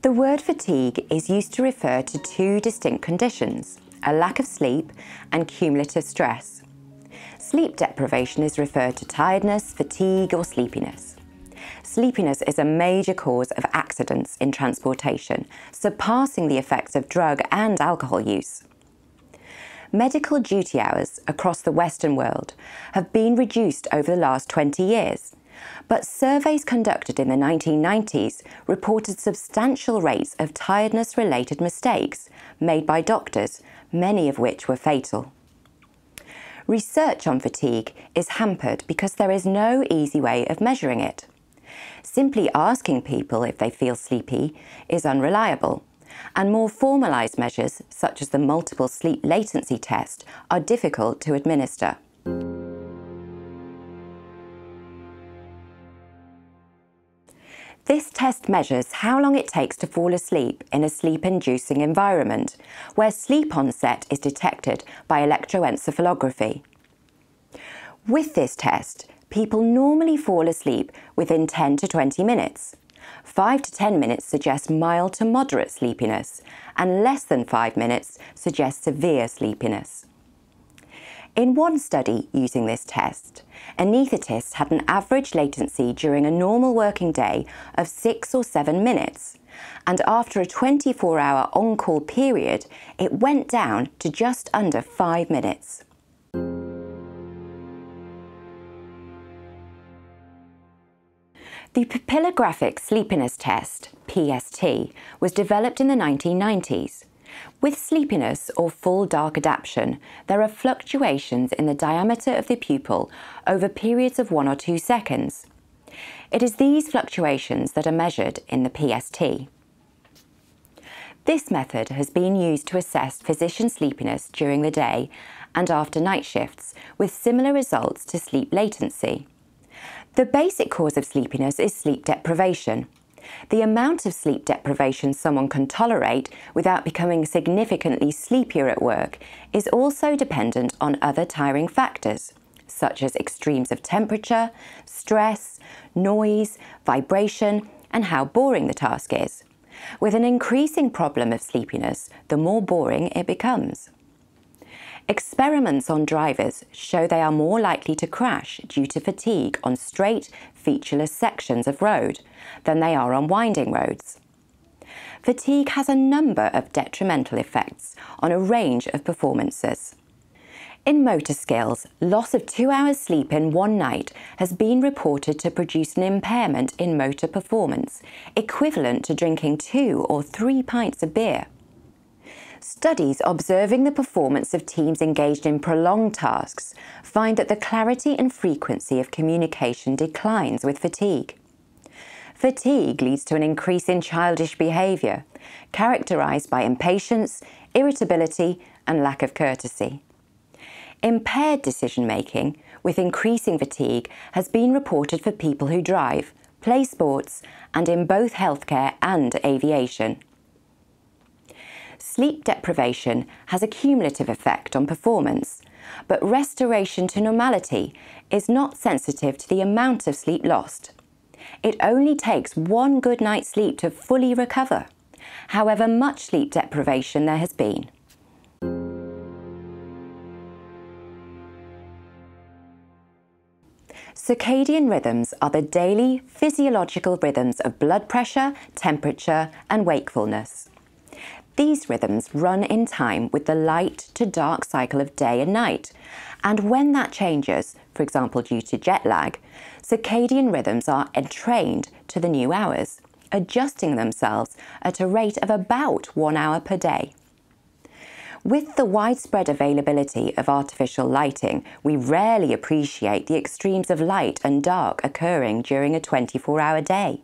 The word fatigue is used to refer to two distinct conditions, a lack of sleep and cumulative stress. Sleep deprivation is referred to tiredness, fatigue, or sleepiness. Sleepiness is a major cause of accidents in transportation, surpassing the effects of drug and alcohol use. Medical duty hours across the Western world have been reduced over the last 20 years, but surveys conducted in the 1990s reported substantial rates of tiredness-related mistakes made by doctors, many of which were fatal. Research on fatigue is hampered because there is no easy way of measuring it. Simply asking people if they feel sleepy is unreliable, and more formalised measures, such as the multiple sleep latency test, are difficult to administer. This test measures how long it takes to fall asleep in a sleep-inducing environment, where sleep onset is detected by electroencephalography. With this test, people normally fall asleep within 10 to 20 minutes. 5 to 10 minutes suggests mild to moderate sleepiness, and less than 5 minutes suggests severe sleepiness. In one study using this test, anaesthetists had an average latency during a normal working day of 6 or 7 minutes, and after a 24-hour on-call period, it went down to just under 5 minutes. The Pupillographic sleepiness test, PST, was developed in the 1990s. With sleepiness or full dark adaptation, there are fluctuations in the diameter of the pupil over periods of 1 or 2 seconds. It is these fluctuations that are measured in the PST. This method has been used to assess physician sleepiness during the day and after night shifts, with similar results to sleep latency. The basic cause of sleepiness is sleep deprivation. The amount of sleep deprivation someone can tolerate without becoming significantly sleepier at work is also dependent on other tiring factors, such as extremes of temperature, stress, noise, vibration, and how boring the task is. With an increasing problem of sleepiness, the more boring it becomes. Experiments on drivers show they are more likely to crash due to fatigue on straight, featureless sections of road than they are on winding roads. Fatigue has a number of detrimental effects on a range of performances. In motor skills, loss of 2 hours sleep in one night has been reported to produce an impairment in motor performance, equivalent to drinking 2 or 3 pints of beer. Studies observing the performance of teams engaged in prolonged tasks find that the clarity and frequency of communication declines with fatigue. Fatigue leads to an increase in childish behaviour, characterised by impatience, irritability, and lack of courtesy. Impaired decision-making with increasing fatigue has been reported for people who drive, play sports, and in both healthcare and aviation. Sleep deprivation has a cumulative effect on performance, but restoration to normality is not sensitive to the amount of sleep lost. It only takes one good night's sleep to fully recover, however much sleep deprivation there has been. Circadian rhythms are the daily physiological rhythms of blood pressure, temperature, and wakefulness. These rhythms run in time with the light to dark cycle of day and night, and when that changes, for example due to jet lag, circadian rhythms are entrained to the new hours, adjusting themselves at a rate of about 1 hour per day. With the widespread availability of artificial lighting, we rarely appreciate the extremes of light and dark occurring during a 24-hour day.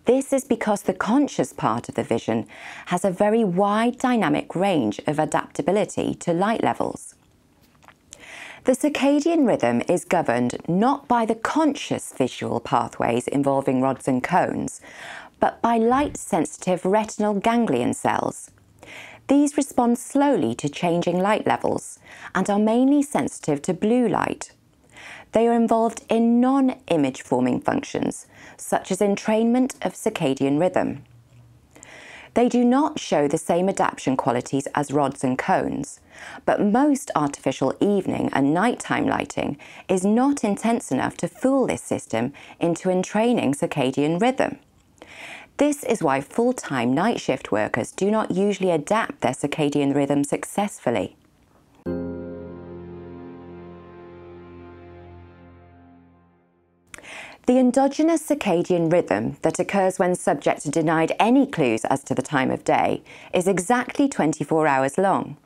This is because the conscious part of the vision has a very wide dynamic range of adaptability to light levels. The circadian rhythm is governed not by the conscious visual pathways involving rods and cones, but by light-sensitive retinal ganglion cells. These respond slowly to changing light levels and are mainly sensitive to blue light. They are involved in non-image forming functions, such as entrainment of circadian rhythm. They do not show the same adaptation qualities as rods and cones, but most artificial evening and nighttime lighting is not intense enough to fool this system into entraining circadian rhythm. This is why full-time night shift workers do not usually adapt their circadian rhythm successfully. The endogenous circadian rhythm that occurs when subjects are denied any clues as to the time of day is exactly 24 hours long.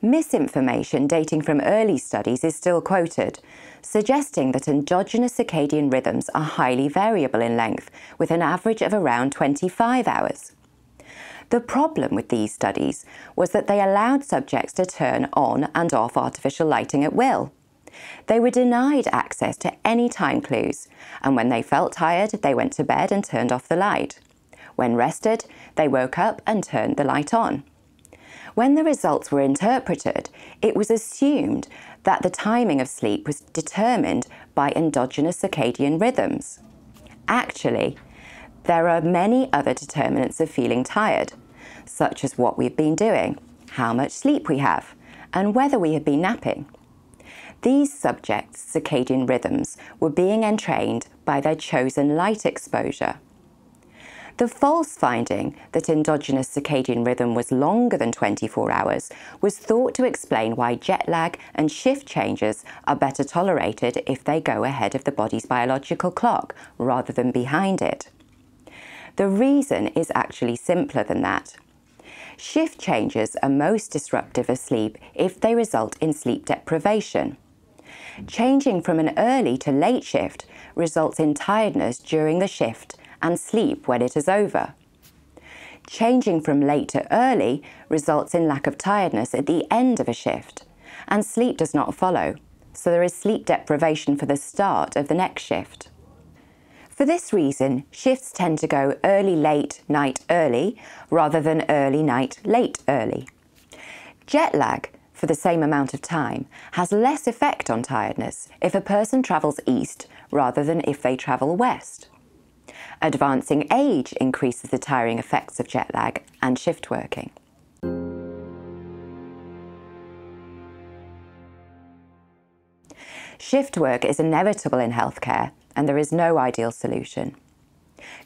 Misinformation dating from early studies is still quoted, suggesting that endogenous circadian rhythms are highly variable in length, with an average of around 25 hours. The problem with these studies was that they allowed subjects to turn on and off artificial lighting at will. They were denied access to any time clues, and when they felt tired, they went to bed and turned off the light. When rested, they woke up and turned the light on. When the results were interpreted, it was assumed that the timing of sleep was determined by endogenous circadian rhythms. Actually, there are many other determinants of feeling tired, such as what we've been doing, how much sleep we have, and whether we have been napping. These subjects' circadian rhythms were being entrained by their chosen light exposure. The false finding that endogenous circadian rhythm was longer than 24 hours was thought to explain why jet lag and shift changes are better tolerated if they go ahead of the body's biological clock rather than behind it. The reason is actually simpler than that. Shift changes are most disruptive of sleep if they result in sleep deprivation. Changing from an early to late shift results in tiredness during the shift and sleep when it is over. Changing from late to early results in lack of tiredness at the end of a shift, and sleep does not follow, so there is sleep deprivation for the start of the next shift. For this reason, shifts tend to go early, late, night, early, rather than early, night, late, early. Jet lag, for the same amount of time, has less effect on tiredness if a person travels east rather than if they travel west. Advancing age increases the tiring effects of jet lag and shift working. Shift work is inevitable in healthcare, and there is no ideal solution.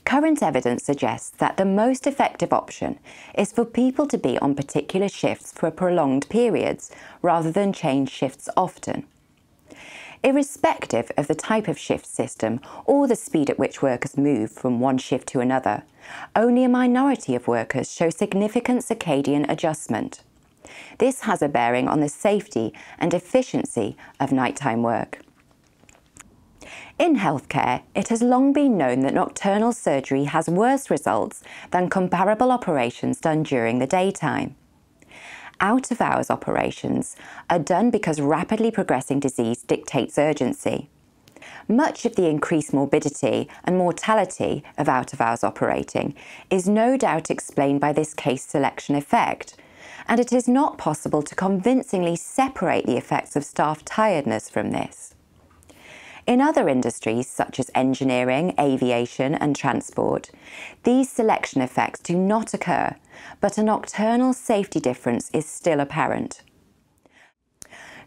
Current evidence suggests that the most effective option is for people to be on particular shifts for prolonged periods rather than change shifts often. Irrespective of the type of shift system or the speed at which workers move from one shift to another, only a minority of workers show significant circadian adjustment. This has a bearing on the safety and efficiency of nighttime work. In healthcare, it has long been known that nocturnal surgery has worse results than comparable operations done during the daytime. Out-of-hours operations are done because rapidly progressing disease dictates urgency. Much of the increased morbidity and mortality of out-of-hours operating is no doubt explained by this case selection effect, and it is not possible to convincingly separate the effects of staff tiredness from this. In other industries, such as engineering, aviation and transport, these selection effects do not occur, but a nocturnal safety difference is still apparent.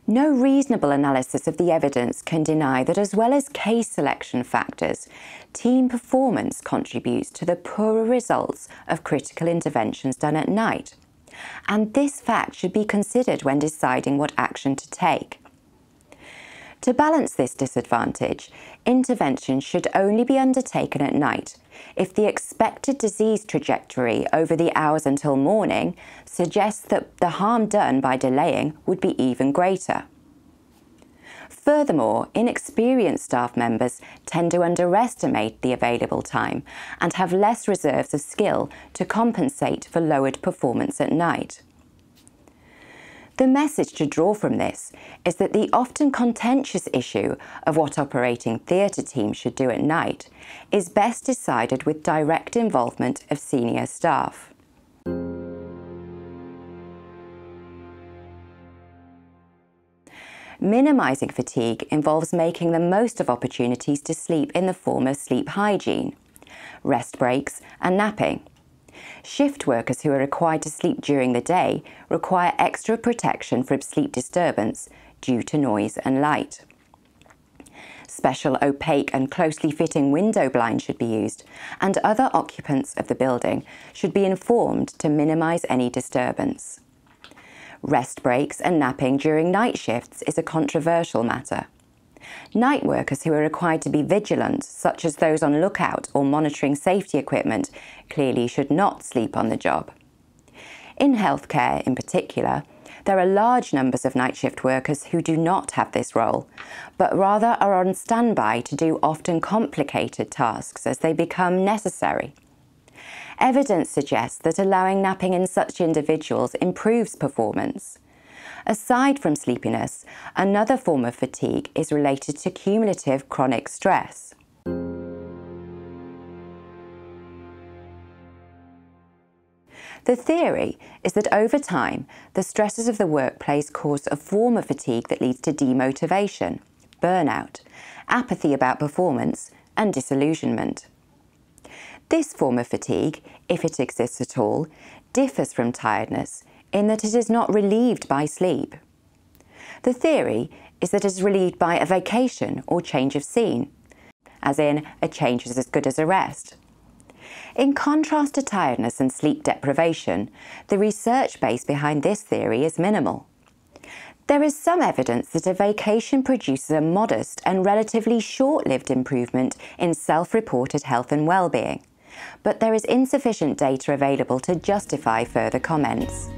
No reasonable analysis of the evidence can deny that, as well as case selection factors, team performance contributes to the poorer results of critical interventions done at night, and this fact should be considered when deciding what action to take. To balance this disadvantage, intervention should only be undertaken at night if the expected disease trajectory over the hours until morning suggests that the harm done by delaying would be even greater. Furthermore, inexperienced staff members tend to underestimate the available time and have less reserves of skill to compensate for lowered performance at night. The message to draw from this is that the often contentious issue of what operating theatre teams should do at night is best decided with direct involvement of senior staff. Minimising fatigue involves making the most of opportunities to sleep in the form of sleep hygiene, rest breaks and napping. Shift workers who are required to sleep during the day require extra protection from sleep disturbance due to noise and light. Special opaque and closely fitting window blinds should be used, and other occupants of the building should be informed to minimise any disturbance. Rest breaks and napping during night shifts is a controversial matter. Night workers who are required to be vigilant, such as those on lookout or monitoring safety equipment, clearly should not sleep on the job. In healthcare in particular, there are large numbers of night shift workers who do not have this role, but rather are on standby to do often complicated tasks as they become necessary. Evidence suggests that allowing napping in such individuals improves performance. Aside from sleepiness, another form of fatigue is related to cumulative chronic stress. The theory is that over time, the stresses of the workplace cause a form of fatigue that leads to demotivation, burnout, apathy about performance, and disillusionment. This form of fatigue, if it exists at all, differs from tiredness in that it is not relieved by sleep. The theory is that it is relieved by a vacation or change of scene, as in a change is as good as a rest. In contrast to tiredness and sleep deprivation, the research base behind this theory is minimal. There is some evidence that a vacation produces a modest and relatively short-lived improvement in self-reported health and well-being, but there is insufficient data available to justify further comments.